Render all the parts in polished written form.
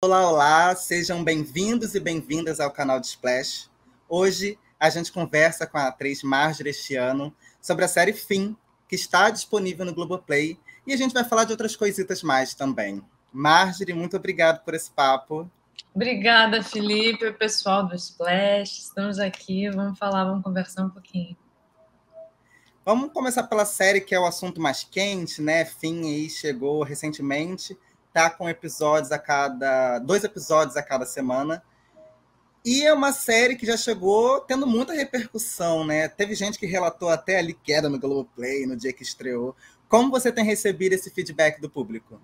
Olá, olá, sejam bem-vindos e bem-vindas ao canal de Splash. Hoje a gente conversa com a atriz Marjorie este ano sobre a série Fim, que está disponível no Globoplay, e a gente vai falar de outras coisitas mais também. Marjorie, muito obrigado por esse papo. Obrigada, Felipe, pessoal do Splash. Estamos aqui, vamos conversar um pouquinho. Vamos começar pela série, que é o assunto mais quente, né? Fim aí chegou recentemente, tá com dois episódios a cada semana. E é uma série que já chegou tendo muita repercussão, né? Teve gente que relatou até ali queda no Globoplay no dia que estreou. Como você tem recebido esse feedback do público?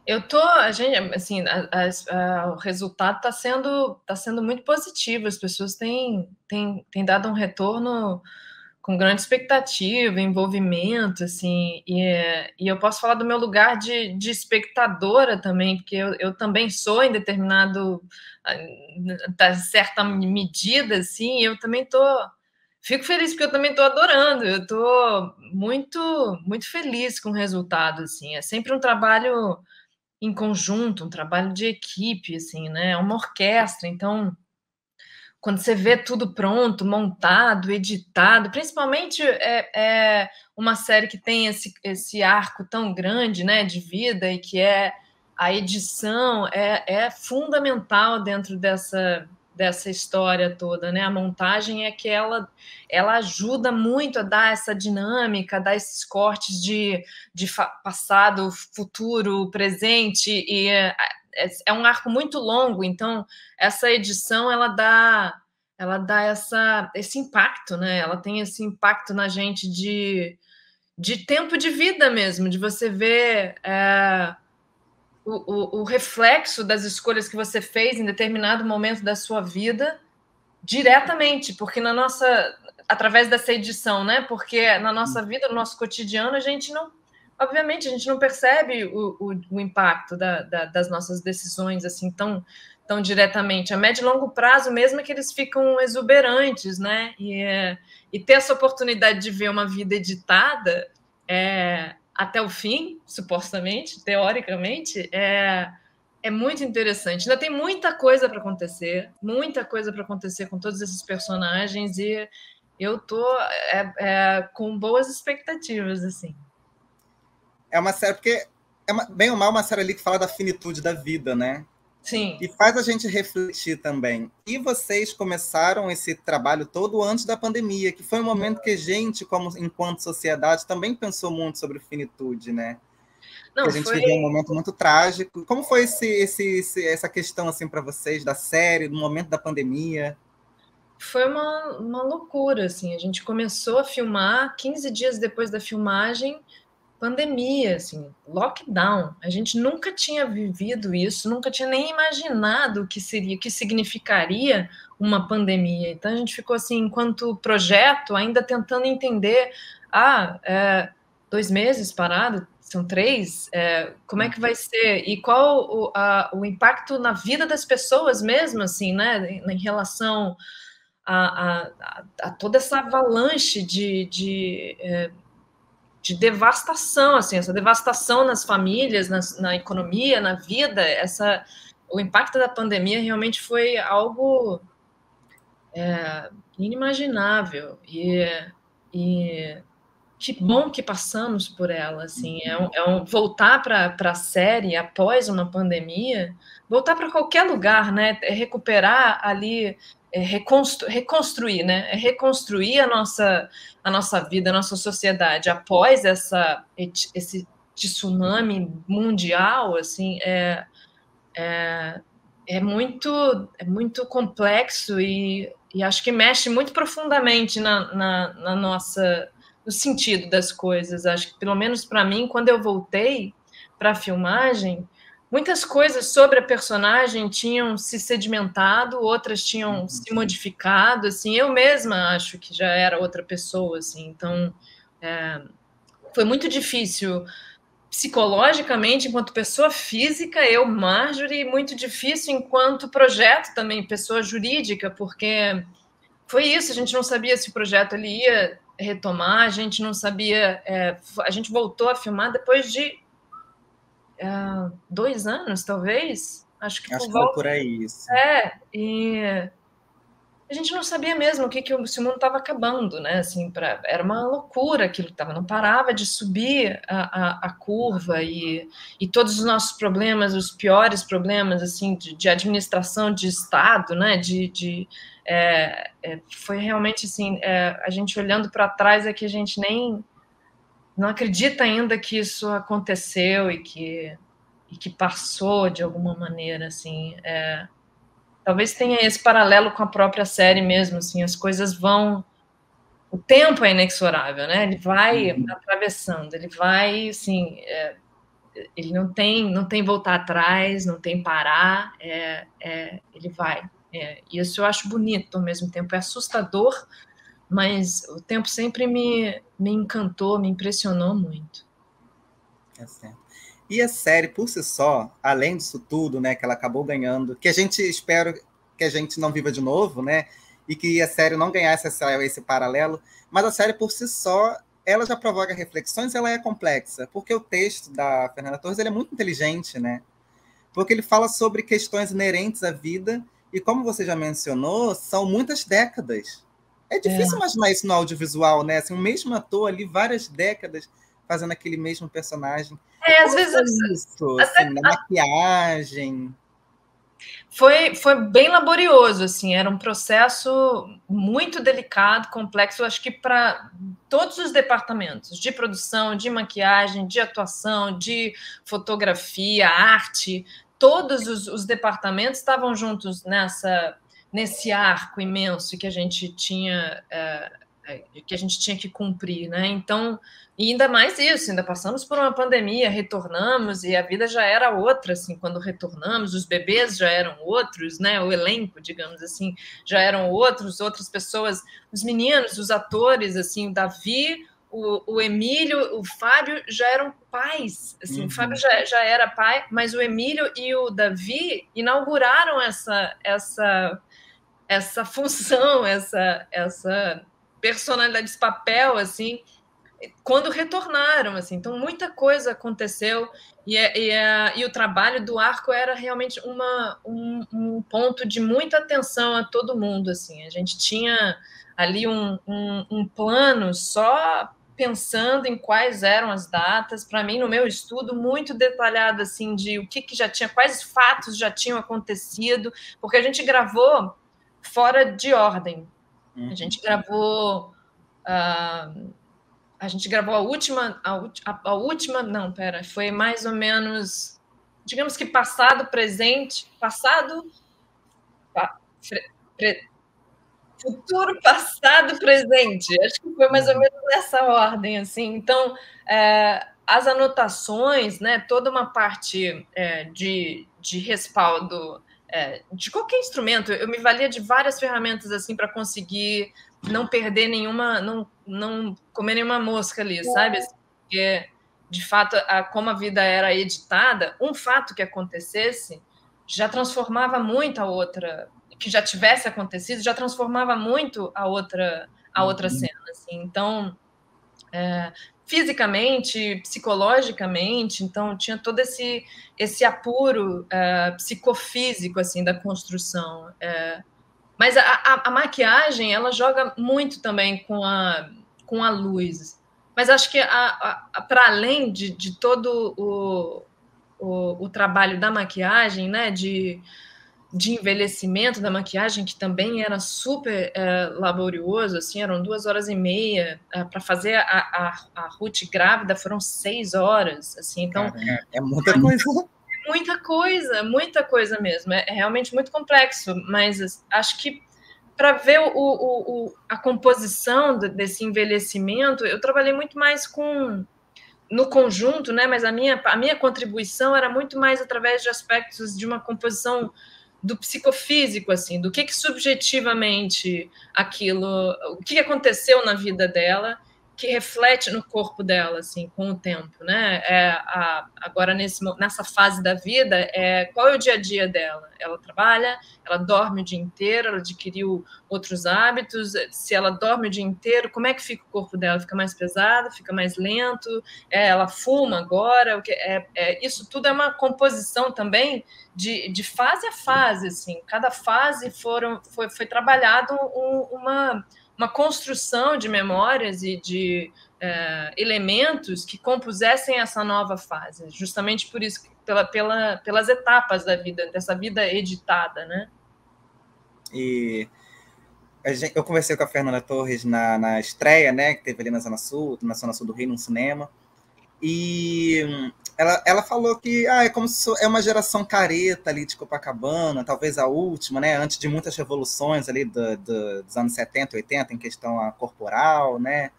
A gente, assim, o resultado tá sendo muito positivo. As pessoas têm dado um retorno com grande expectativa, envolvimento, assim, e eu posso falar do meu lugar de espectadora também, porque eu também sou em certa medida, assim, eu também fico feliz porque eu também estou adorando, eu estou muito feliz com o resultado, assim, é sempre um trabalho em conjunto, um trabalho de equipe, assim, né? É uma orquestra, então quando você vê tudo pronto, montado, editado, principalmente é uma série que tem esse arco tão grande, né, de vida, e que é a edição é fundamental dentro dessa história toda, né? A montagem é que ela ajuda muito a dar essa dinâmica, a dar esses cortes de passado, futuro, presente, e é um arco muito longo, então essa edição ela dá esse impacto, né? Ela tem esse impacto na gente de tempo de vida mesmo, de você ver o reflexo das escolhas que você fez em determinado momento da sua vida diretamente, porque através dessa edição, né? Porque na nossa vida, no nosso cotidiano, obviamente, a gente não percebe o impacto das nossas decisões assim tão diretamente. A médio e longo prazo, mesmo é que eles ficam exuberantes, né? E ter essa oportunidade de ver uma vida editada até o fim, supostamente, teoricamente, é muito interessante. Ainda tem muita coisa para acontecer com todos esses personagens, e eu tô com boas expectativas, assim. É uma série, porque bem ou mal, uma série ali que fala da finitude da vida, né? Sim. E faz a gente refletir também. E vocês começaram esse trabalho todo antes da pandemia, que foi um momento que a gente, como enquanto sociedade, também pensou muito sobre finitude, né? Que Não, a gente foi viveu um momento muito trágico. Como foi essa questão assim para vocês da série, do momento da pandemia? foi uma loucura, assim. A gente começou a filmar 15 dias depois da filmagem, pandemia, assim, lockdown. A gente nunca tinha vivido isso, nunca tinha nem imaginado o que significaria uma pandemia. Então a gente ficou assim, enquanto projeto, ainda tentando entender, 2 meses parado, são 3, como é que vai ser? E qual o impacto na vida das pessoas mesmo, assim, né, em relação a toda essa avalanche de devastação, assim, essa devastação nas famílias, na economia, na vida, o impacto da pandemia realmente foi algo inimaginável, e que bom que passamos por ela, assim, voltar para a série após uma pandemia, voltar para qualquer lugar, né, recuperar ali, reconstruir, né, reconstruir a nossa vida, a nossa sociedade após esse tsunami mundial, assim, é muito complexo, e acho que mexe muito profundamente na nossa no sentido das coisas. Acho que, pelo menos para mim, quando eu voltei para a filmagem, muitas coisas sobre a personagem tinham se sedimentado, outras tinham se modificado. Assim, eu mesma acho que já era outra pessoa. Assim, então, foi muito difícil psicologicamente, enquanto pessoa física, eu, Marjorie, muito difícil enquanto projeto também, pessoa jurídica, porque foi isso, a gente não sabia se o projeto ele ia retomar, a gente não sabia, a gente voltou a filmar depois de 2 anos, talvez, Acho que Acho que foi por aí isso. e a gente não sabia mesmo se o mundo estava acabando, né? Assim, era uma loucura aquilo que estava, não parava de subir a curva e todos os nossos problemas, os piores problemas, assim, de administração de Estado, né? Foi realmente assim, a gente olhando para trás é que a gente nem não acredita ainda que isso aconteceu e que passou de alguma maneira, assim. Talvez tenha esse paralelo com a própria série mesmo, assim, as coisas vão... O tempo é inexorável, né? Ele vai atravessando, ele vai, assim, ele não tem voltar atrás, não tem parar, ele vai. Isso eu acho bonito ao mesmo tempo, é assustador, mas o tempo sempre me encantou, me impressionou muito. É certo. E a série, por si só, além disso tudo, né, que ela acabou ganhando, que a gente espera que a gente não viva de novo, né, e que a série não ganhasse esse paralelo, mas a série, por si só, ela já provoca reflexões, ela é complexa, porque o texto da Fernanda Torres ele é muito inteligente, né, porque ele fala sobre questões inerentes à vida, e como você já mencionou, são muitas décadas. É difícil imaginar isso no audiovisual, né, assim, o mesmo ator ali, várias décadas, fazendo aquele mesmo personagem. Às vezes isso, assim, na maquiagem. Foi bem laborioso, assim, era um processo muito delicado, complexo, acho que para todos os departamentos, de produção, de maquiagem, de atuação, de fotografia, arte, todos os departamentos estavam juntos nesse arco imenso que a gente tinha que cumprir, né? Então, e ainda mais isso, ainda passamos por uma pandemia, retornamos e a vida já era outra, assim, quando retornamos, os bebês já eram outros, né? O elenco, digamos assim, já eram outras pessoas, os meninos, os atores, assim, o Davi, o Emílio, o Fábio já eram pais, assim, o Fábio já era pai, mas o Emílio e o Davi inauguraram essa função, essa personalidade, esse papel, assim, quando retornaram, assim. Então, muita coisa aconteceu e o trabalho do arco era realmente um ponto de muita atenção a todo mundo, assim. A gente tinha ali um plano só pensando em quais eram as datas, para mim, no meu estudo, muito detalhado, assim, de o que já tinha, quais fatos já tinham acontecido, porque a gente gravou fora de ordem. A gente gravou não, foi mais ou menos, digamos que passado, presente, futuro, passado, presente. Acho que foi mais ou menos nessa ordem, assim. Então, as anotações, né, toda uma parte de respaldo de qualquer instrumento. Eu me valia de várias ferramentas assim para conseguir não perder nenhuma, não comer nenhuma mosca ali, sabe? Porque, de fato, como a vida era editada, um fato que acontecesse já transformava muito a outra, que já tivesse acontecido, já transformava muito a outra cena. Assim. Então, fisicamente, psicologicamente, então tinha todo esse apuro psicofísico assim da construção. Mas a maquiagem, ela joga muito também com a luz. Mas acho que, para além de todo o trabalho da maquiagem, né, de envelhecimento da maquiagem, que também era super laborioso, assim, eram 2 horas e meia, para fazer a Ruth grávida foram 6 horas, assim, então... Caramba, é muita coisa. Muita coisa mesmo, é realmente muito complexo, mas acho que para ver a composição desse envelhecimento, eu trabalhei muito mais no conjunto, né? Mas a minha contribuição era muito mais através de aspectos de uma composição do psicofísico, assim, do que subjetivamente o que aconteceu na vida dela, que reflete no corpo dela, assim, com o tempo, né? Agora, nessa fase da vida, qual é o dia a dia dela? Ela trabalha, ela dorme o dia inteiro, ela adquiriu outros hábitos. Se ela dorme o dia inteiro, como é que fica o corpo dela? Fica mais pesado? Fica mais lento? Ela fuma agora? Isso tudo é uma composição também de fase a fase, assim. Cada fase foi trabalhado uma construção de memórias e de elementos que compusessem essa nova fase, justamente por isso, pelas etapas da vida, dessa vida editada, né? E eu conversei com a Fernanda Torres na estreia, né, que teve ali na Zona Sul do Rio, num cinema, e ela falou que é como se é uma geração careta ali de Copacabana, talvez a última, né, antes de muitas revoluções ali dos anos 70, 80, em questão corporal, né,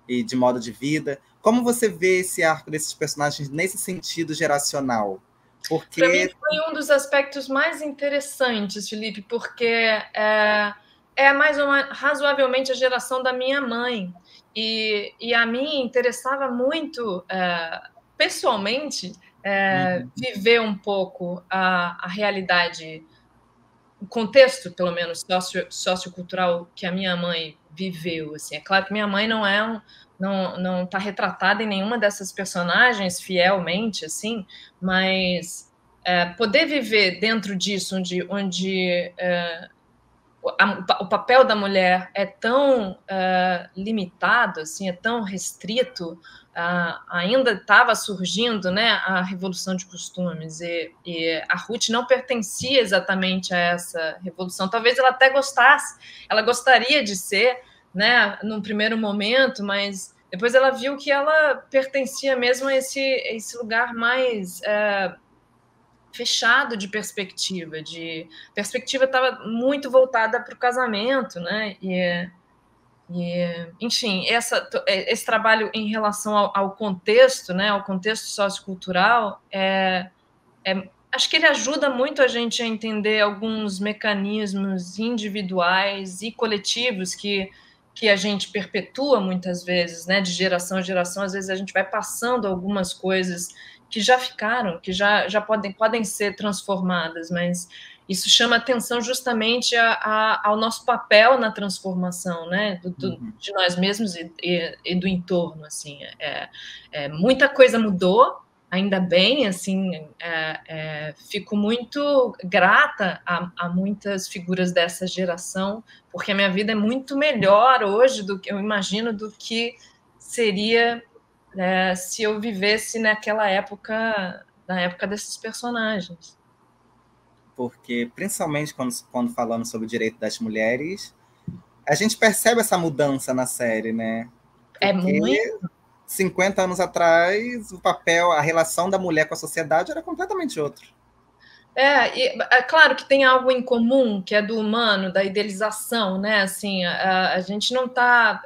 e de modo de vida. Como você vê esse arco desses personagens nesse sentido geracional? Porque para mim foi um dos aspectos mais interessantes, Felipe, porque mais razoavelmente a geração da minha mãe. E a mim interessava muito, pessoalmente, viver um pouco a realidade, o contexto, pelo menos, sociocultural que a minha mãe viveu. Assim. É claro que minha mãe não está retratada em nenhuma dessas personagens fielmente, assim, mas poder viver dentro disso, onde o papel da mulher é tão limitado, assim, é tão restrito, ainda estava surgindo, né, a revolução de costumes, e a Ruth não pertencia exatamente a essa revolução. Talvez ela até gostasse, ela gostaria de ser, né, num primeiro momento, mas depois ela viu que ela pertencia mesmo a esse lugar mais fechado de perspectiva. Perspectiva estava muito voltada para o casamento, né? Enfim, esse trabalho em relação ao contexto, né? Ao contexto sociocultural, acho que ele ajuda muito a gente a entender alguns mecanismos individuais e coletivos que a gente perpetua muitas vezes, né? De geração a geração, às vezes a gente vai passando algumas coisas que já ficaram, que já podem ser transformadas, mas isso chama atenção justamente ao nosso papel na transformação, né, de nós mesmos e do entorno, assim. Muita coisa mudou, ainda bem, assim, fico muito grata a muitas figuras dessa geração, porque a minha vida é muito melhor hoje do que eu imagino do que seria se eu vivesse naquela época, na época desses personagens. Porque, principalmente quando falamos sobre o direito das mulheres, a gente percebe essa mudança na série, né? Porque muito. 50 anos atrás, o papel, a relação da mulher com a sociedade era completamente outro. É claro que tem algo em comum, que é do humano, da idealização, né? Assim, a gente não está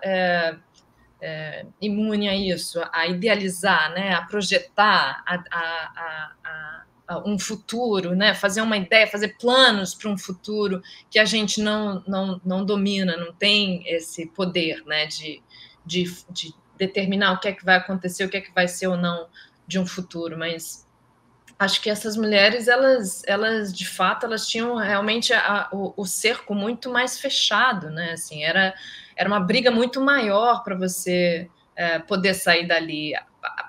imune a isso, a idealizar, né, a projetar um futuro, né, fazer uma ideia, fazer planos para um futuro que a gente não domina, não tem esse poder, né, de determinar o que é que vai acontecer, o que é que vai ser ou não de um futuro, mas acho que essas mulheres, elas de fato, elas tinham realmente o cerco muito mais fechado, né? Assim, era uma briga muito maior para você poder sair dali,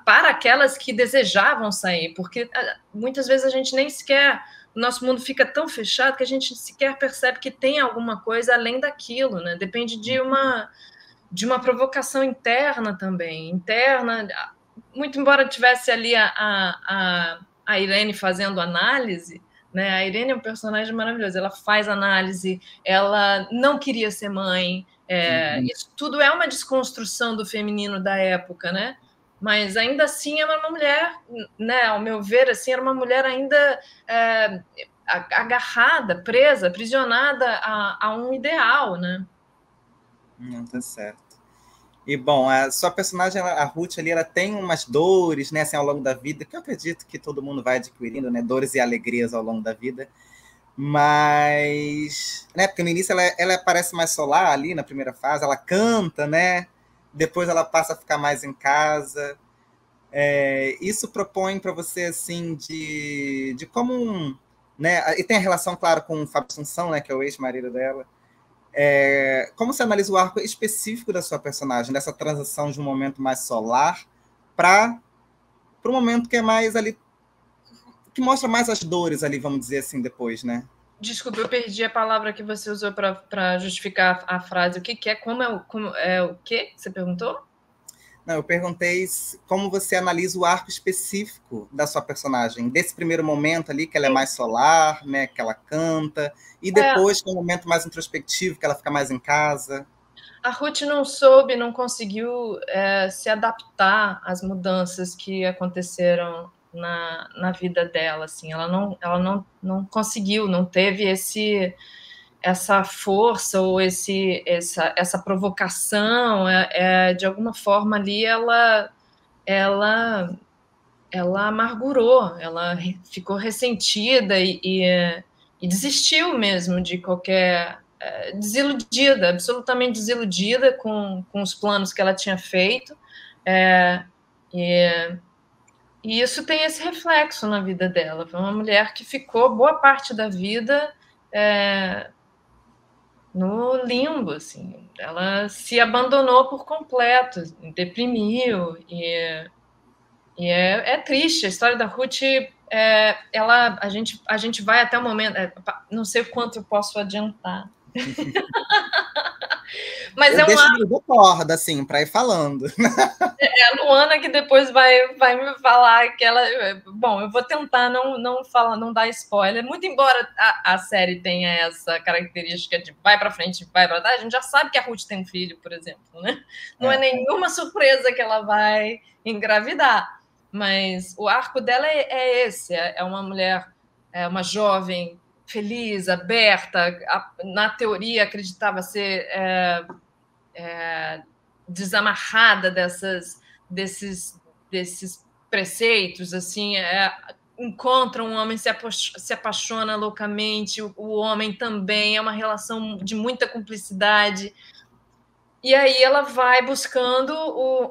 para aquelas que desejavam sair, porque muitas vezes a gente nem sequer, o nosso mundo fica tão fechado que a gente sequer percebe que tem alguma coisa além daquilo, né? Depende de uma provocação interna também, muito embora tivesse ali a Irene fazendo análise, né? A Irene é um personagem maravilhoso, ela faz análise, ela não queria ser mãe, isso tudo é uma desconstrução do feminino da época, né? Mas ainda assim era uma mulher, né? Ao meu ver, assim, era uma mulher ainda agarrada, presa, aprisionada a um ideal, né? Não, tá certo. E, bom, a sua personagem, a Ruth, ali, ela tem umas dores, né, assim, ao longo da vida, que eu acredito que todo mundo vai adquirindo, né, dores e alegrias ao longo da vida. Mas, né, porque no início ela parece mais solar ali, na primeira fase, ela canta, né, depois ela passa a ficar mais em casa. Isso propõe para você, assim, de como né? E tem a relação, claro, com o Fábio Assunção, né, que é o ex-marido dela. Como você analisa o arco específico da sua personagem, dessa transição de um momento mais solar para um momento que é mais ali, que mostra mais as dores ali, vamos dizer assim, depois, né? Desculpa, eu perdi a palavra que você usou para justificar a frase. O que é? Como é o que você perguntou? Não, eu perguntei como você analisa o arco específico da sua personagem, desse primeiro momento ali, que ela é mais solar, né, que ela canta, e depois, que é um momento mais introspectivo, que ela fica mais em casa. A Ruth não conseguiu se adaptar às mudanças que aconteceram na vida dela, assim. Ela não conseguiu, não teve essa força ou essa provocação. De alguma forma ali ela amargurou, ela ficou ressentida e desistiu mesmo de qualquer desiludida, absolutamente desiludida com os planos que ela tinha feito. E isso tem esse reflexo na vida dela. Foi uma mulher que ficou boa parte da vida no limbo, assim. Ela se abandonou por completo, deprimiu e é triste. A história da Ruth, a gente vai até o momento. Não sei o quanto eu posso adiantar. Mas eu deixo do corda, assim, para ir falando. A Luana que depois vai me falar que ela. Bom, eu vou tentar não falar, não dar spoiler. Muito embora a série tenha essa característica de vai para frente, vai para trás, a gente já sabe que a Ruth tem um filho, por exemplo, né? Não é nenhuma surpresa que ela vai engravidar. Mas o arco dela é esse: é uma mulher, uma jovem feliz, aberta, na teoria acreditava ser desamarrada desses preceitos, assim, encontra um homem, se apaixona loucamente, o homem também, é uma relação de muita cumplicidade. E aí ela vai buscando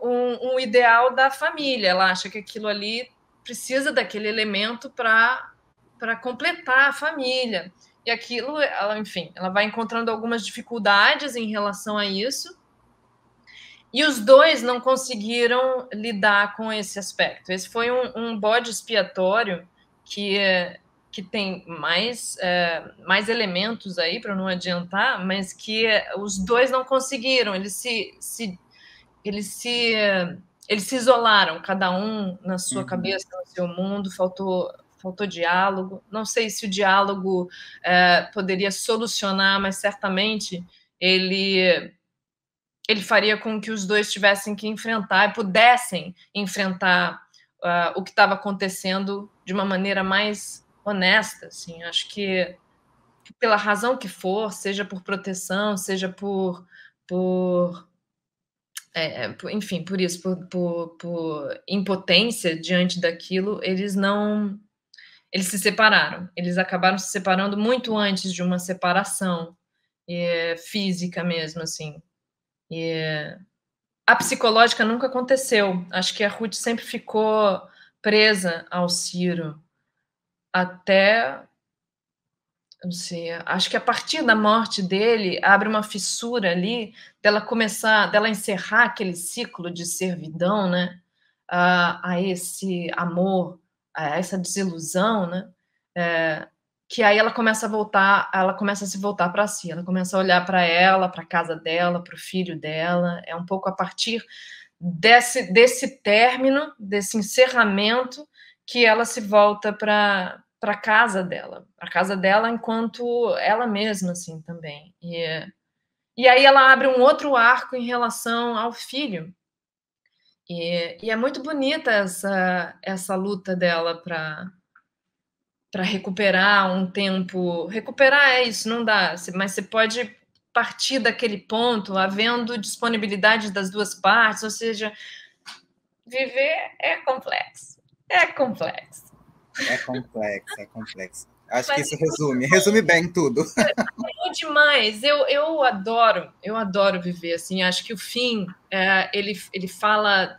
um ideal da família. Ela acha que aquilo ali precisa daquele elemento para completar a família. E aquilo, enfim, ela vai encontrando algumas dificuldades em relação a isso. E os dois não conseguiram lidar com esse aspecto. Esse foi um bode expiatório que tem mais elementos aí, para não adiantar, mas que os dois não conseguiram. Eles se isolaram, cada um na sua cabeça, no seu mundo, faltou diálogo. Não sei se o diálogo poderia solucionar, mas certamente ele faria com que os dois tivessem que enfrentar e pudessem enfrentar o que estava acontecendo de uma maneira mais honesta. Assim. Acho que, pela razão que for, seja por proteção, seja enfim, por isso, por impotência diante daquilo, eles se separaram. Eles acabaram se separando muito antes de uma separação física mesmo, assim. A psicológica nunca aconteceu. Acho que a Ruth sempre ficou presa ao Ciro até, não sei, acho que a partir da morte dele abre uma fissura ali dela encerrar aquele ciclo de servidão, né? A esse amor, a essa desilusão, né? Que aí ela começa a se voltar para si, ela começa a olhar para ela, para a casa dela, para o filho dela. É um pouco a partir desse término, desse encerramento, que ela se volta para a casa dela enquanto ela mesma, assim, também. E aí ela abre um outro arco em relação ao filho. E é muito bonita essa luta dela para recuperar um tempo. Recuperar é isso, não dá, mas você pode partir daquele ponto, havendo disponibilidade das duas partes, ou seja, viver é complexo. É complexo. É complexo. Acho que isso resume bem tudo. A demais. Eu adoro viver assim. Acho que o fim, ele fala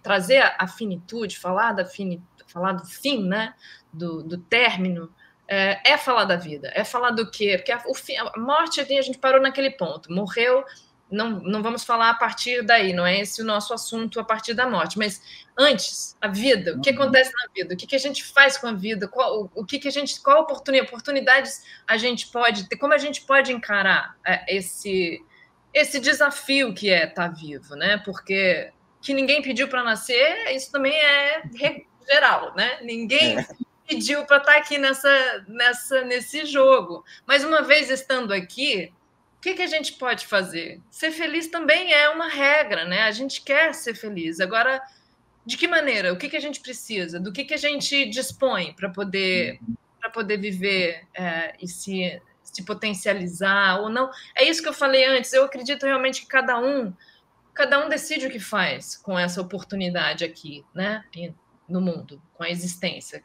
trazer a finitude, falar do fim, né? Do término. É falar da vida, é falar do quê? Porque a morte, a gente parou naquele ponto, morreu, não vamos falar a partir daí, não é esse o nosso assunto a partir da morte, mas antes, a vida, o que acontece na vida, o que a gente faz com a vida, qual oportunidades a gente pode ter, como a gente pode encarar esse desafio que é estar vivo, né? Porque que ninguém pediu para nascer, isso também é geral, né? Ninguém pediu para estar aqui nesse jogo. Mas uma vez estando aqui, o que a gente pode fazer? Ser feliz também é uma regra, né? A gente quer ser feliz. Agora, de que maneira? O que a gente precisa? Do que a gente dispõe para poder viver e se potencializar ou não? É isso que eu falei antes. Eu acredito realmente que cada um decide o que faz com essa oportunidade aqui, né? No mundo, com a existência.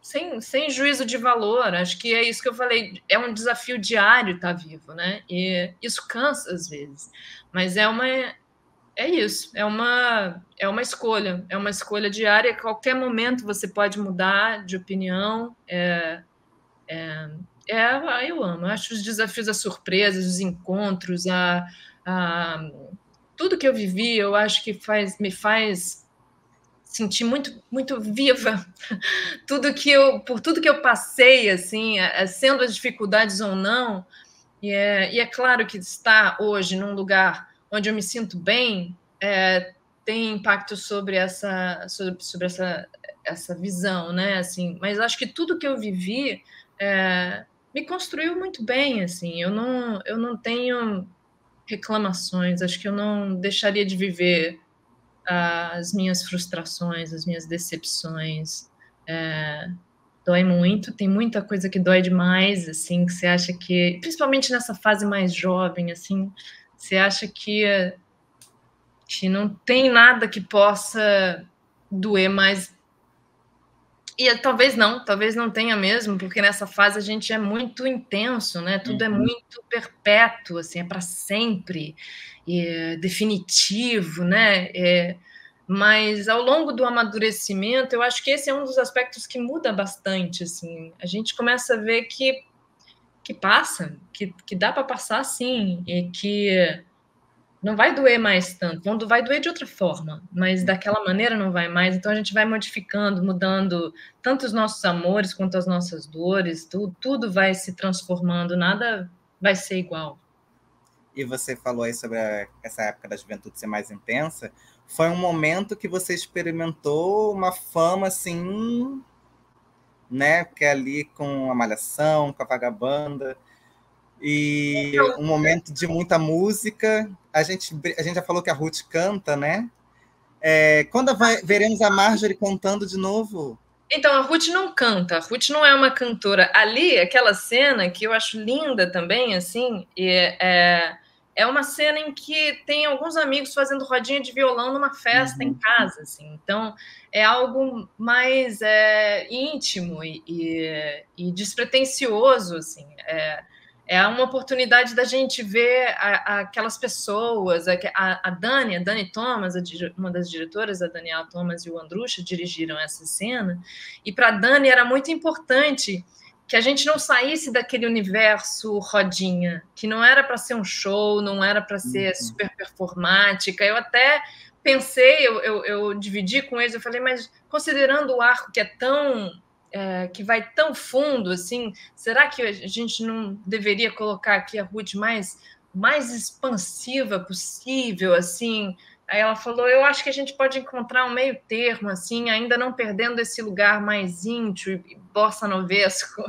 Sem juízo de valor, acho que é isso que eu falei, é um desafio diário estar vivo, né? E isso cansa às vezes, mas é isso, é uma escolha diária, a qualquer momento você pode mudar de opinião, eu amo, eu acho os desafios, as surpresas, os encontros, tudo que eu vivi, eu acho que me faz sentir muito, muito viva. Por tudo que eu passei, assim, sendo as dificuldades ou não, e é claro que estar hoje num lugar onde eu me sinto bem tem impacto sobre essa visão, né? Assim, mas acho que tudo que eu vivi me construiu muito bem, assim. Eu não tenho reclamações. Acho que eu não deixaria de viver as minhas frustrações, as minhas decepções. Dói muito, tem muita coisa que dói demais, assim, que você acha que, principalmente nessa fase mais jovem, assim, você acha que não tem nada que possa doer mais. E talvez não tenha mesmo, porque nessa fase a gente é muito intenso, né? Tudo é muito perpétuo, assim, é para sempre, e definitivo, né? Mas ao longo do amadurecimento, eu acho que esse é um dos aspectos que muda bastante, assim. A gente começa a ver que passa, que dá para passar, sim, e que não vai doer mais tanto, vai doer de outra forma, mas daquela maneira não vai mais. Então a gente vai modificando, mudando tanto os nossos amores quanto as nossas dores, tudo vai se transformando, nada vai ser igual. E você falou aí sobre essa época da juventude ser mais intensa. Foi um momento que você experimentou uma fama assim, né? Que é ali com a Malhação, com a Vagabanda. E um momento de muita música. A gente já falou que a Ruth canta, né? Quando veremos a Marjorie cantando de novo? Então, a Ruth não canta, a Ruth não é uma cantora. Ali, aquela cena que eu acho linda também, assim, é uma cena em que tem alguns amigos fazendo rodinha de violão numa festa em casa, assim. Então, é algo mais íntimo e despretensioso, assim. É uma oportunidade da gente ver aquelas pessoas, a Dani Thomas, uma das diretoras, a Daniela Thomas e o Andrucha dirigiram essa cena, e para a Dani era muito importante que a gente não saísse daquele universo rodinha, que não era para ser um show, não era para ser super performática. Eu até pensei, eu dividi com eles, eu falei, mas considerando o arco que é tão... que vai tão fundo, assim, será que a gente não deveria colocar aqui a Ruth mais expansiva possível, assim? Aí ela falou, eu acho que a gente pode encontrar um meio termo, assim, ainda não perdendo esse lugar mais íntimo e bossa novesco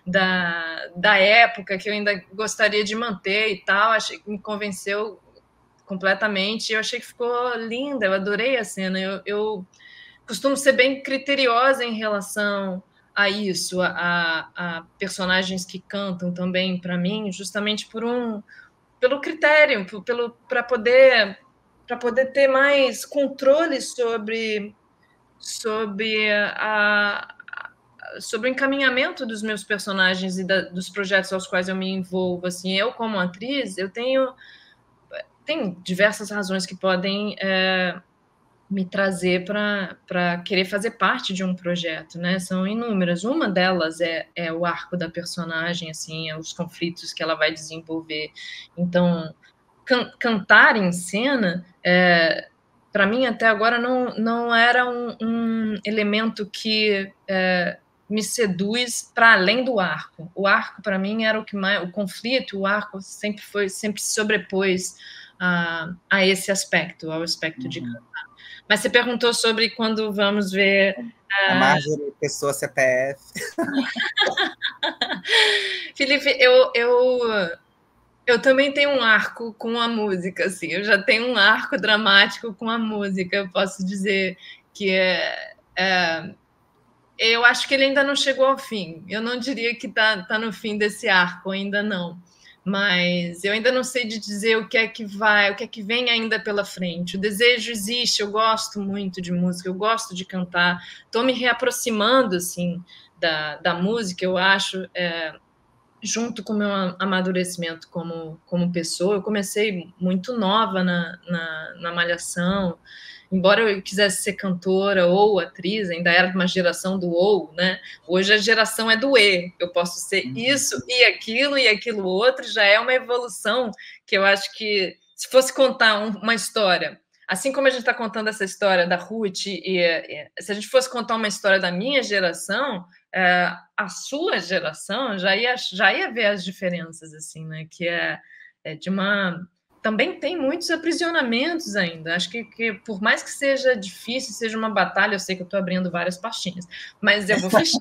da época, que eu ainda gostaria de manter e tal. Achei que me convenceu completamente, eu achei que ficou linda, eu adorei a cena, eu costumo ser bem criteriosa em relação a isso, a personagens que cantam também para mim, justamente pelo critério, para poder ter mais controle sobre sobre o encaminhamento dos meus personagens e dos projetos aos quais eu me envolvo. Assim, eu, como atriz, eu tenho diversas razões que podem me trazer para querer fazer parte de um projeto, né? São inúmeras. Uma delas é o arco da personagem, assim, os conflitos que ela vai desenvolver. Então, cantar em cena, para mim, até agora, não era um elemento que me seduz para além do arco. O arco, para mim, era o que mais... O conflito, o arco sempre se sobrepôs a esse aspecto, ao aspecto de cantar. Mas você perguntou sobre quando vamos ver... A Marjorie Pessoa CPF. Felipe, eu também tenho um arco com a música, assim. Eu já tenho um arco dramático com a música. Eu posso dizer que eu acho que ele ainda não chegou ao fim. Eu não diria que tá no fim desse arco, ainda não. Mas eu ainda não sei de dizer o que é que vem ainda pela frente. O desejo existe, eu gosto muito de música, eu gosto de cantar. Estou me reaproximando, assim, da música, eu acho... junto com o meu amadurecimento como pessoa. Eu comecei muito nova na Malhação, embora eu quisesse ser cantora ou atriz, ainda era uma geração do ou, né? Hoje a geração é do e, eu posso ser isso e aquilo outro, já é uma evolução que eu acho que, se fosse contar uma história, assim como a gente está contando essa história da Ruth, se a gente fosse contar uma história da minha geração, a sua geração já ia ver as diferenças, assim, né? Que de uma... Também tem muitos aprisionamentos ainda. Acho que por mais que seja difícil, seja uma batalha, eu sei que eu estou abrindo várias pastinhas, mas eu vou fechar.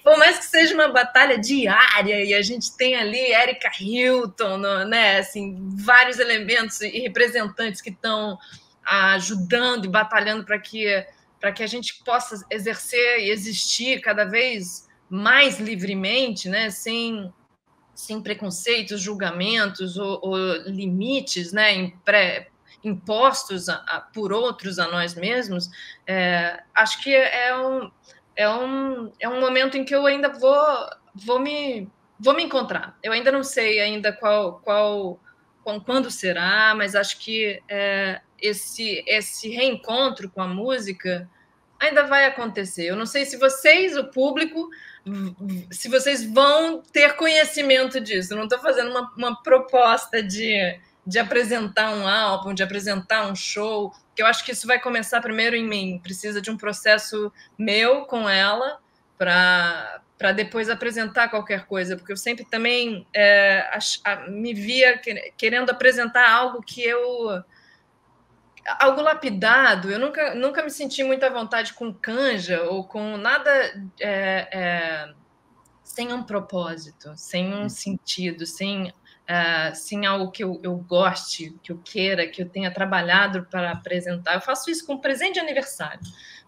Por mais que seja uma batalha diária e a gente tem ali Erika Hilton, né? Assim, vários elementos e representantes que estão ajudando e batalhando para que a gente possa exercer e existir cada vez mais livremente, né? Sem preconceitos, julgamentos ou limites, né? Impostos por outros a nós mesmos. Acho que é um momento em que eu ainda vou me encontrar. Eu ainda não sei ainda quando será, mas acho que esse reencontro com a música ainda vai acontecer. Eu não sei se vocês, o público, se vocês vão ter conhecimento disso. Eu não estou fazendo uma proposta de apresentar um álbum, de apresentar um show, que eu acho que isso vai começar primeiro em mim. Precisa de um processo meu com ela para depois apresentar qualquer coisa, porque eu sempre também me via querendo apresentar algo algo lapidado. Eu nunca me senti muito à vontade com canja ou com nada sem um propósito, sem um sentido, sem algo que eu goste, que eu queira, que eu tenha trabalhado para apresentar. Eu faço isso com presente de aniversário.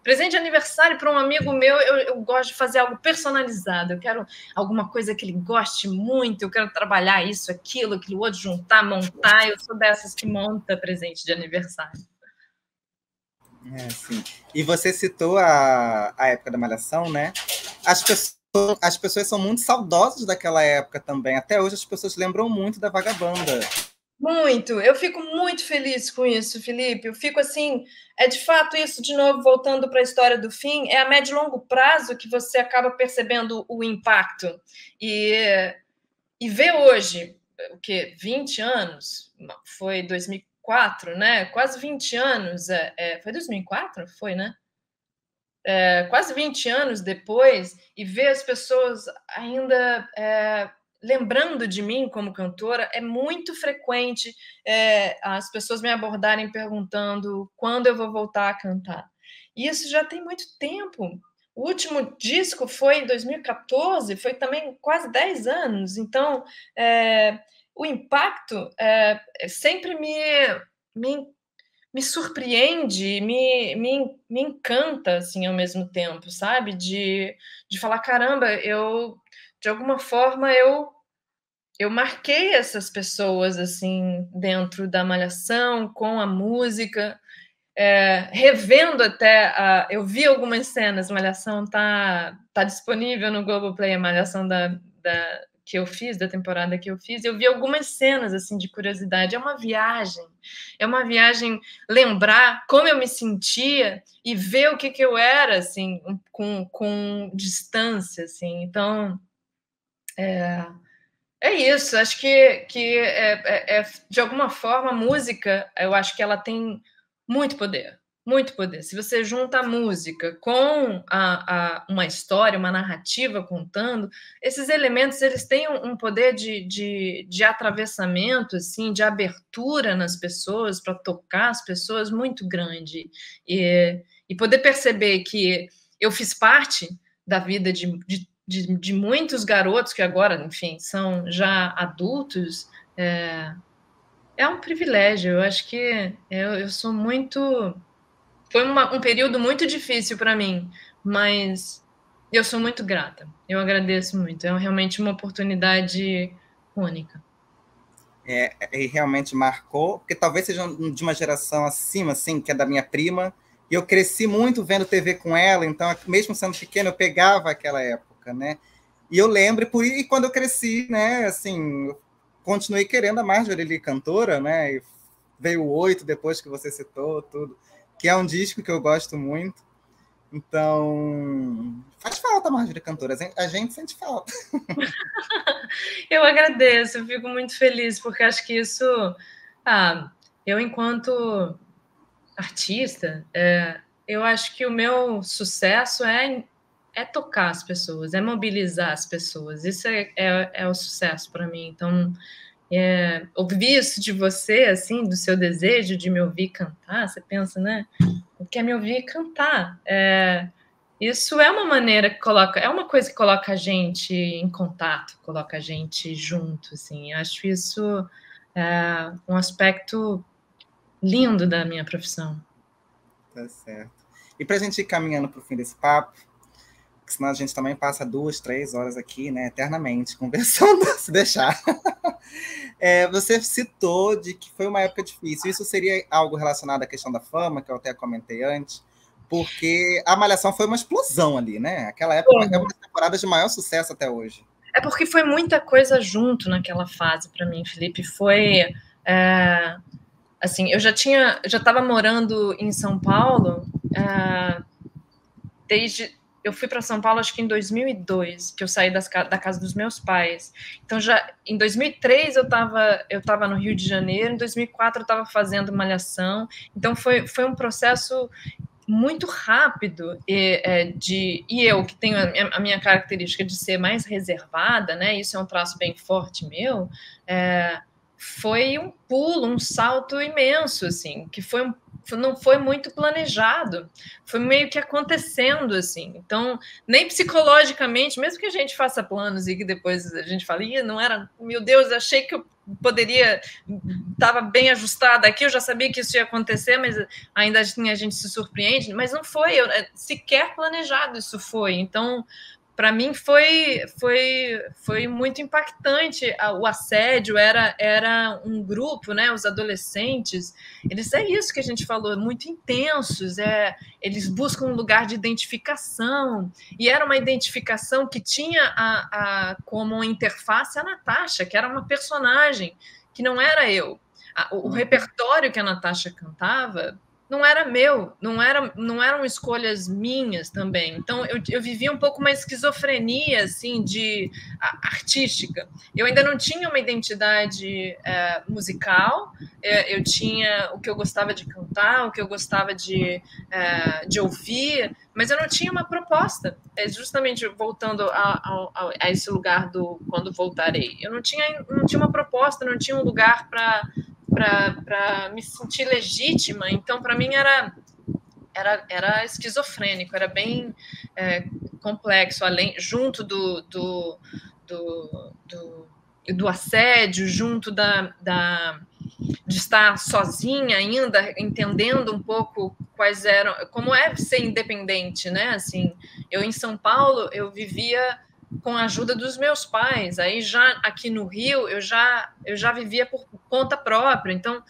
Presente de aniversário para um amigo meu, eu gosto de fazer algo personalizado. Eu quero alguma coisa que ele goste muito, eu quero trabalhar isso, aquilo outro, juntar, montar. Eu sou dessas que monta presente de aniversário. Sim. E você citou a época da Malhação, né? As pessoas são muito saudosas daquela época também. Até hoje as pessoas lembram muito da Vagabanda. Muito. Eu fico muito feliz com isso, Felipe. Eu fico assim, de fato isso, de novo, voltando para a história do fim, é a médio e longo prazo que você acaba percebendo o impacto. E ver hoje, o quê? 20 anos? Foi 2004, né? Quase 20 anos. Foi 2004? Foi, né? Quase 20 anos depois, e ver as pessoas ainda lembrando de mim como cantora, é muito frequente as pessoas me abordarem perguntando quando eu vou voltar a cantar. E isso já tem muito tempo. O último disco foi em 2014, foi também quase 10 anos. Então, o impacto sempre me surpreende, me encanta, assim, ao mesmo tempo, sabe? De falar, caramba, de alguma forma, eu marquei essas pessoas, assim, dentro da Malhação, com a música. revendo até, eu vi algumas cenas, Malhação tá disponível no Globoplay, a Malhação que eu fiz, da temporada que eu fiz, eu vi algumas cenas, assim, de curiosidade, é uma viagem lembrar como eu me sentia e ver o que eu era, assim, com distância, assim, então, é isso, acho que de alguma forma, a música, eu acho que ela tem muito poder, muito poder. Se você junta a música com uma história, uma narrativa contando, esses elementos eles têm um poder de atravessamento, assim, de abertura nas pessoas, para tocar as pessoas, muito grande. E poder perceber que eu fiz parte da vida de muitos garotos que agora, enfim, são já adultos, é um privilégio. Eu acho que eu sou muito... Foi um período muito difícil para mim, mas eu sou muito grata. Eu agradeço muito. É realmente uma oportunidade única. E realmente marcou, porque talvez seja de uma geração acima, assim, que é da minha prima, e eu cresci muito vendo TV com ela, então, mesmo sendo pequena, eu pegava aquela época, né? E eu lembro, e quando eu cresci, né, assim, eu continuei querendo a Marjorie Lee cantora, né? E veio o 8 depois que você citou, tudo, que é um disco que eu gosto muito. Então, faz falta a Marjorie cantora, a gente sente falta. Eu agradeço, eu fico muito feliz, porque acho que isso... eu, enquanto artista, eu acho que o meu sucesso é tocar as pessoas, é mobilizar as pessoas. Isso é o sucesso para mim. Então, ouvir isso de você, assim, do seu desejo de me ouvir cantar, você pensa, né? Quer me ouvir cantar. Isso é uma maneira que é uma coisa que coloca a gente em contato, coloca a gente junto, assim. Eu acho isso um aspecto lindo da minha profissão. Tá certo. E para a gente ir caminhando para o fim desse papo, porque senão a gente também passa 2, 3 horas aqui, né, eternamente, conversando, se deixar. Você citou de que foi uma época difícil. Isso seria algo relacionado à questão da fama, que eu até comentei antes, porque a Malhação foi uma explosão ali, né? Aquela época é uma das temporadas de maior sucesso até hoje. É porque foi muita coisa junto naquela fase para mim, Felipe. Foi... assim, eu já estava morando em São Paulo eu fui para São Paulo, acho que em 2002, que eu saí da casa dos meus pais. Então, já em 2003 eu estava no Rio de Janeiro, em 2004 eu estava fazendo Malhação. Então, foi um processo muito rápido, e eu, que tenho a minha característica de ser mais reservada, né? Isso é um traço bem forte meu, foi um pulo, um salto imenso, assim, que não foi muito planejado, foi meio que acontecendo, assim. Então, nem psicologicamente, mesmo que a gente faça planos e que depois a gente fale, não era, meu Deus, achei que eu poderia, estava bem ajustada aqui, eu já sabia que isso ia acontecer, mas ainda assim a gente se surpreende, mas não foi, sequer planejado isso foi. Então, para mim foi muito impactante. O assédio era um grupo, né? Os adolescentes, eles isso que a gente falou, muito intensos. Eles buscam um lugar de identificação, e era uma identificação que tinha como interface a Natasha, que era uma personagem que não era eu. O repertório que a Natasha cantava não era meu, não eram escolhas minhas também. Então, eu vivia um pouco uma esquizofrenia, assim, artística. Eu ainda não tinha uma identidade musical, eu tinha o que eu gostava de cantar, o que eu gostava de ouvir, mas eu não tinha uma proposta. Justamente voltando a esse lugar do quando voltarei. Eu não tinha uma proposta, não tinha um lugar para me sentir legítima. Então, para mim, era esquizofrênico, era bem complexo, junto do assédio, junto de estar sozinha ainda, entendendo um pouco como é ser independente, né? Assim, eu em São Paulo, eu vivia com a ajuda dos meus pais. Aí já aqui no Rio eu já vivia por conta própria. Então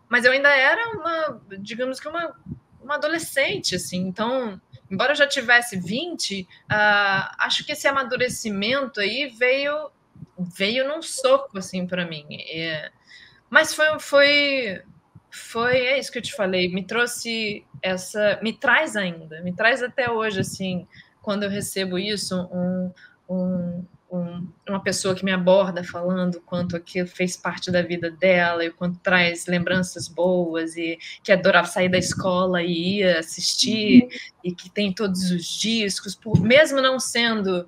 mas eu ainda era digamos que uma adolescente, assim, então, embora eu já tivesse 20, acho que esse amadurecimento aí veio num soco, assim, para mim. Mas é isso que eu te falei, me traz até hoje, assim, quando eu recebo isso, uma pessoa que me aborda falando quanto aquilo fez parte da vida dela e o quanto traz lembranças boas e que adorava sair da escola e ia assistir e que tem todos os discos, mesmo não sendo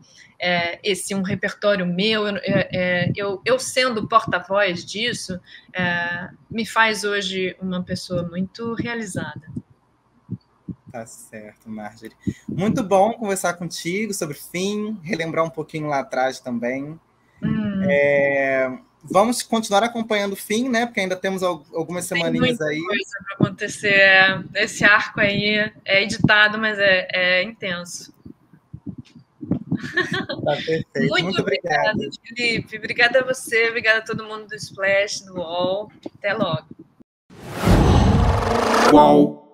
esse um repertório meu, eu sendo porta-voz disso, me faz hoje uma pessoa muito realizada. Tá certo, Marjorie. Muito bom conversar contigo sobre Fim, relembrar um pouquinho lá atrás também. Vamos continuar acompanhando o Fim, né? Porque ainda temos algumas semaninhas aí. Tem muita coisa para acontecer. Esse arco aí é editado, mas é intenso. Tá perfeito. Muito obrigada, Felipe. Obrigada a você, obrigada a todo mundo do Splash, do UOL. Até logo. UOL.